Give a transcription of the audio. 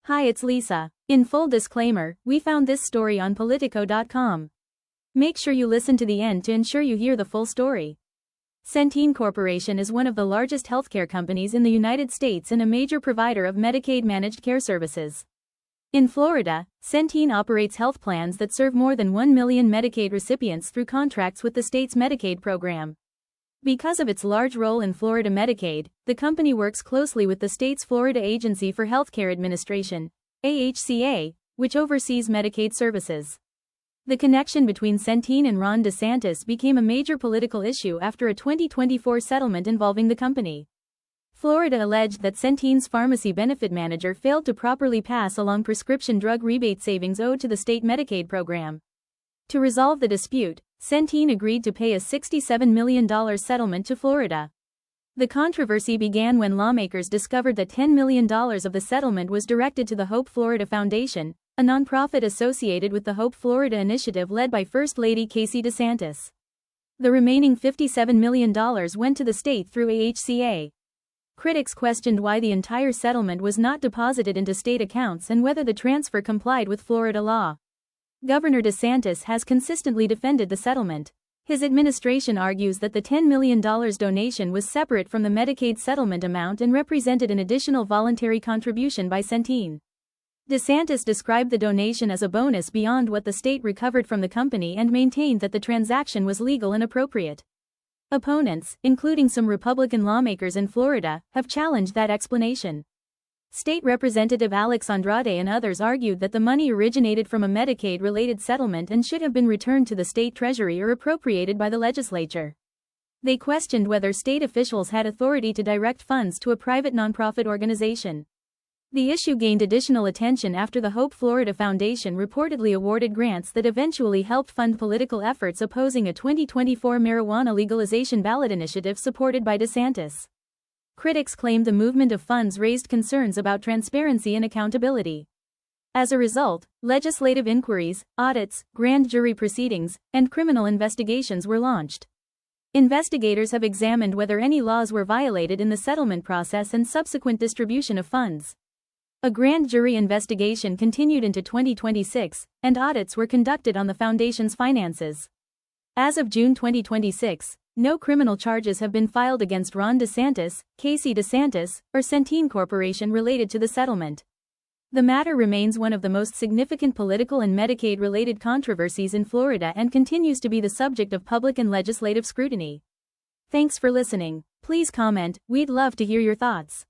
Hi, it's Lisa. In full disclaimer, we found this story on Politico.com. Make sure you listen to the end to ensure you hear the full story. Centene Corporation is one of the largest healthcare companies in the United States and a major provider of Medicaid managed care services. In Florida, Centene operates health plans that serve more than 1 million Medicaid recipients through contracts with the state's Medicaid program. Because of its large role in Florida Medicaid, the company works closely with the state's Florida Agency for Healthcare Administration, AHCA, which oversees Medicaid services. The connection between Centene and Ron DeSantis became a major political issue after a 2024 settlement involving the company. Florida alleged that Centene's pharmacy benefit manager failed to properly pass along prescription drug rebate savings owed to the state Medicaid program. To resolve the dispute, Centene agreed to pay a $67 million settlement to Florida. The controversy began when lawmakers discovered that $10 million of the settlement was directed to the Hope Florida Foundation, a nonprofit associated with the Hope Florida initiative led by First Lady Casey DeSantis. The remaining $57 million went to the state through AHCA. Critics questioned why the entire settlement was not deposited into state accounts and whether the transfer complied with Florida law. Governor DeSantis has consistently defended the settlement. His administration argues that the $10 million donation was separate from the Medicaid settlement amount and represented an additional voluntary contribution by Centene. DeSantis described the donation as a bonus beyond what the state recovered from the company and maintained that the transaction was legal and appropriate. Opponents, including some Republican lawmakers in Florida, have challenged that explanation. State Representative Alex Andrade and others argued that the money originated from a Medicaid-related settlement and should have been returned to the state treasury or appropriated by the legislature. They questioned whether state officials had authority to direct funds to a private nonprofit organization. The issue gained additional attention after the Hope Florida Foundation reportedly awarded grants that eventually helped fund political efforts opposing a 2024 marijuana legalization ballot initiative supported by DeSantis. Critics claimed the movement of funds raised concerns about transparency and accountability. As a result, legislative inquiries, audits, grand jury proceedings, and criminal investigations were launched. Investigators have examined whether any laws were violated in the settlement process and subsequent distribution of funds. A grand jury investigation continued into 2026, and audits were conducted on the foundation's finances. As of June 2026, no criminal charges have been filed against Ron DeSantis, Casey DeSantis, or Centene Corporation related to the settlement. The matter remains one of the most significant political and Medicaid-related controversies in Florida and continues to be the subject of public and legislative scrutiny. Thanks for listening. Please comment, we'd love to hear your thoughts.